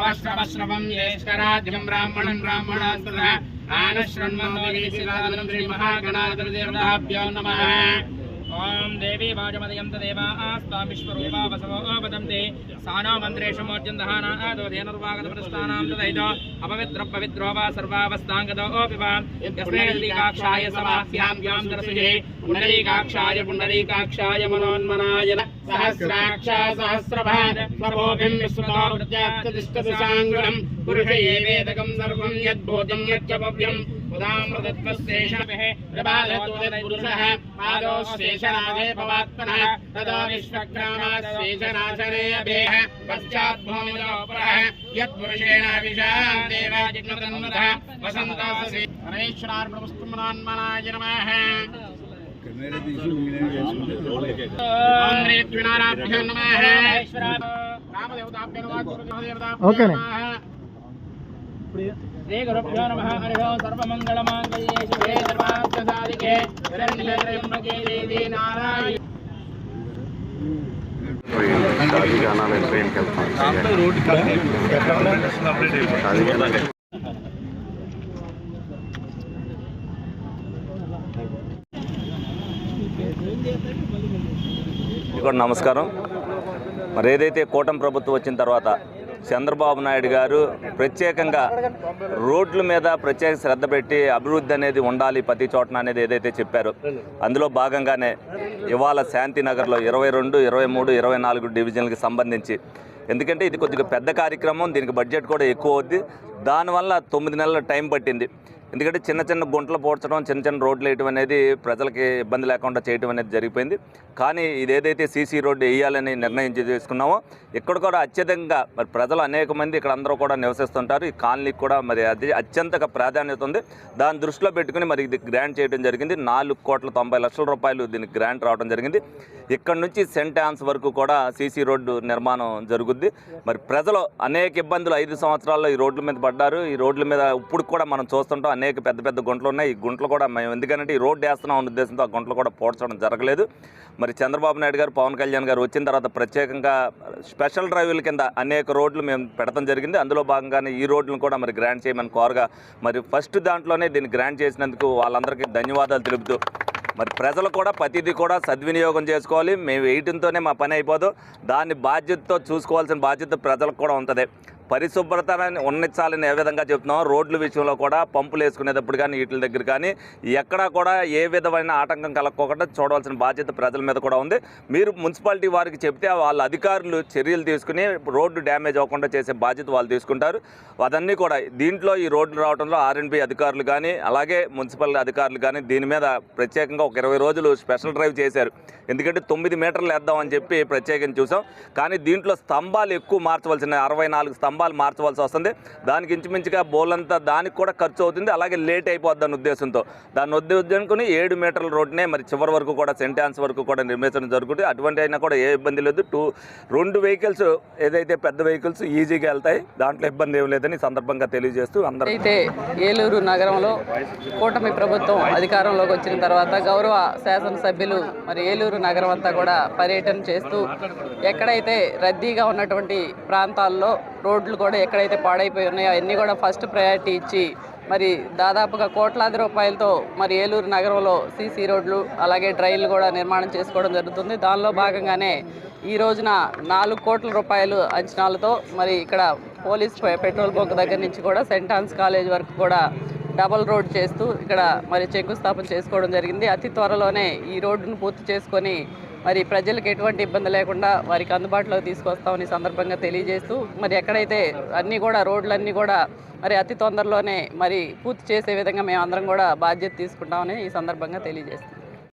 श्रवश्रवश्रवं ज्येष्ठराज्यं ब्राह्मणं ब्राह्मणास्तुतः आनश्रण्वन्नोदीशिरादनं श्रीमहागणाधिपतिदेवताभ्यो नमः। ओम देवी वाजमदयं तदेवा आस्तामिश्वरूपा वसवो वदन्ते सानो मन्त्रेषु मोच्यन्दहाना आदो धेनुर्वागतप्रस्थानां तदैतो अपवित्र पवित्रो वा सर्वावस्थाङ्गतो ओपिवा यस्मैर्दीकाक्षाय समास्यां व्यां दर्शये पुण्डरीकाक्षाय मनोन्मनाय सहस्राक्ष सहस्रभाद सर्वोऽपिं विश्वतो वृत्यात्तिष्ठतिशाङ्गुलं पुरुष एवेदकं सर्वं यद्भूतं यच्चपव्यम् उदामृतत्वशेषः प्रभातोदयपुरुषः पादोशेषनाथे भवात्मनः ततो विश्वक्रामाशेषनाशने अभेः पश्चाद्भूमिलोपरः यत्पुरुषेण विशां देवाजिग्नतन्मतः वसन्तोऽसि परमेश्वरार्पणमस्तुमनान्मनाय नमः। ॐ नमः रामदेवताभ्यो नमः। श्री गुरुभ्यो नमः। हरिः ओं। सर्वमंगलमांगल्ये शिवे सर्वार्थसाधिके शरण्ये त्र्यंबके देवी नारायणी। शादीखाना में ट्रेन నమస్కారం. మరి ఏదైతే కూటమి ప్రభుత్వం వచ్చిన తర్వాత చంద్రబాబు నాయుడు గారు ప్రత్యేకంగా రోడ్ల మీద ప్రత్యేక శ్రద్ధ పెట్టి అభివృద్ధి అనేది ఉండాలి ప్రతి చోటన అనేది ఏదైతే చెప్పారో అందులో భాగంగానే ఇవాళ శాంతినగర్లో 22, 23, 24 డివిజన్లకు సంబంధించి, ఎందుకంటే ఇది కొద్దిగా పెద్ద కార్యక్రమం, దీనికి బడ్జెట్ కూడా ఎక్కువ అవుద్ది, దానివల్ల 9 నెలల టైం పట్టింది. ఎందుకంటే చిన్న చిన్న గుంటలు పోడ్చడం, చిన్న చిన్న రోడ్లు వేయటం అనేది ప్రజలకి ఇబ్బంది లేకుండా చేయడం అనేది జరిగిపోయింది. కానీ ఇదేదైతే సీసీ రోడ్డు వేయాలని నిర్ణయం చేసుకున్నామో ఇక్కడ కూడా అత్యధికంగా మరి ప్రజలు అనేక మంది ఇక్కడ అందరూ కూడా నివసిస్తుంటారు. ఈ కాలనీకి కూడా మరి అది అత్యంత ప్రాధాన్యత ఉంది. దాన్ని దృష్టిలో పెట్టుకుని మరి ఇది గ్రాంట్ చేయడం జరిగింది. 4,90,00,000 రూపాయలు దీనికి గ్రాంట్ రావడం జరిగింది. ఇక్కడ నుంచి సెంట్ యాన్స్ వరకు కూడా సీసీ రోడ్డు నిర్మాణం జరుగుద్ది. మరి ప్రజలు అనేక ఇబ్బందులు 5 సంవత్సరాల్లో ఈ రోడ్ల మీద పడ్డారు. ఈ రోడ్ల మీద ఇప్పుడు కూడా మనం చూస్తుంటాం అనేక పెద్ద పెద్ద గుంటలు ఉన్నాయి. ఈ గుంటలు కూడా మేము ఎందుకంటే ఈ రోడ్డు వేస్తున్నాం అనే ఉద్దేశంతో ఆ గుంటలు కూడా పోడ్చడం జరగలేదు. మరి చంద్రబాబు నాయుడు గారు, పవన్ కళ్యాణ్ గారు వచ్చిన తర్వాత ప్రత్యేకంగా స్పెషల్ డ్రైవ్ల కింద అనేక రోడ్లు మేము పెడతాం జరిగింది. అందులో భాగంగానే ఈ రోడ్లను కూడా మరి గ్రాంట్ చేయమని కోరగా మరి ఫస్ట్ దాంట్లోనే దీన్ని గ్రాంట్ చేసినందుకు వాళ్ళందరికీ ధన్యవాదాలు తెలుపుతూ మరి ప్రజలు కూడా ప్రతిదీ కూడా సద్వినియోగం చేసుకోవాలి. మేము వేయటంతోనే మా పని అయిపోదు, దాన్ని బాధ్యతతో చూసుకోవాల్సిన బాధ్యత ప్రజలకు కూడా ఉంటుంది. పరిశుభ్రతని ఉన్నించాలని ఏ విధంగా చెప్తున్నాం, రోడ్ల విషయంలో కూడా పంపులు వేసుకునేటప్పుడు కానీ వీటి దగ్గర కానీ ఎక్కడా కూడా ఏ విధమైన ఆటంకం కలగకుండా చూడవలసిన బాధ్యత ప్రజల మీద కూడా ఉంది. మీరు మున్సిపాలిటీ వారికి చెప్తే వాళ్ళ అధికారులు చర్యలు తీసుకుని రోడ్డు డ్యామేజ్ అవ్వకుండా చేసే బాధ్యత వాళ్ళు తీసుకుంటారు. అదన్నీ కూడా దీంట్లో ఈ రోడ్లు రావడంలో ఆర్ఎండ్బి అధికారులు కానీ అలాగే మున్సిపల్ అధికారులు కానీ దీని మీద ప్రత్యేకంగా ఒక 20 రోజులు స్పెషల్ డ్రైవ్ చేశారు. ఎందుకంటే 9 మీటర్లు వేద్దామని చెప్పి ప్రత్యేకంగా చూసాం. కానీ దీంట్లో స్తంభాలు ఎక్కువ మార్చవలసిన 64 స్తంభాలు మార్చవలసి వస్తుంది. దానికి ఇంచుమించుగా బోలంతా దానికి కూడా ఖర్చు అవుతుంది, అలాగే లేట్ అయిపోద్దని ఉద్దేశంతో దాన్ని ఉద్దేశించుకుని 7 మీటర్ల రోడ్డునే మరి చివరి వరకు కూడా సెంట్ యాన్స్ వరకు కూడా నిర్మించడం జరుగుతుంది. అటువంటి అయినా కూడా ఏ ఇబ్బంది లేదు. 2 వెహికల్స్ ఏదైతే పెద్ద వెహికల్స్ ఈజీగా వెళ్తాయి, దాంట్లో ఇబ్బంది ఏం లేదని సందర్భంగా తెలియజేస్తూ అందరూ అయితే ఏలూరు నగరంలో కూటమి ప్రభుత్వం అధికారంలోకి వచ్చిన తర్వాత గౌరవ శాసనసభ్యులు మరి ఏలూరు నగరం అంతా కూడా పర్యటన చేస్తూ ఎక్కడైతే రద్దీగా ఉన్నటువంటి ప్రాంతాల్లో రోడ్లు కూడా ఎక్కడైతే పాడైపోయి ఉన్నాయో అవన్నీ కూడా ఫస్ట్ ప్రయారిటీ ఇచ్చి మరి దాదాపుగా కోట్లాది రూపాయలతో మరి ఏలూరు నగరంలో సీసీ రోడ్లు అలాగే డ్రైన్లు కూడా నిర్మాణం చేసుకోవడం జరుగుతుంది. దానిలో భాగంగానే ఈ రోజున 4 కోట్ల రూపాయలు అంచనాలతో మరి ఇక్కడ పోలీస్ పెట్రోల్ బంక్ దగ్గర నుంచి కూడా సెంట్ ఆన్స్ కాలేజ్ వరకు కూడా డబల్ రోడ్ చేస్తూ ఇక్కడ మరి శంకుస్థాపన చేసుకోవడం జరిగింది. అతి త్వరలోనే ఈ రోడ్డును పూర్తి చేసుకొని మరి ప్రజలకు ఎటువంటి ఇబ్బంది లేకుండా వారికి అందుబాటులోకి తీసుకొస్తామని సందర్భంగా తెలియజేస్తూ మరి ఎక్కడైతే అన్నీ కూడా రోడ్లన్నీ కూడా మరి అతి తొందరలోనే మరి పూర్తి చేసే విధంగా మేము అందరం కూడా బాధ్యత తీసుకుంటామని ఈ సందర్భంగా తెలియజేస్తాం.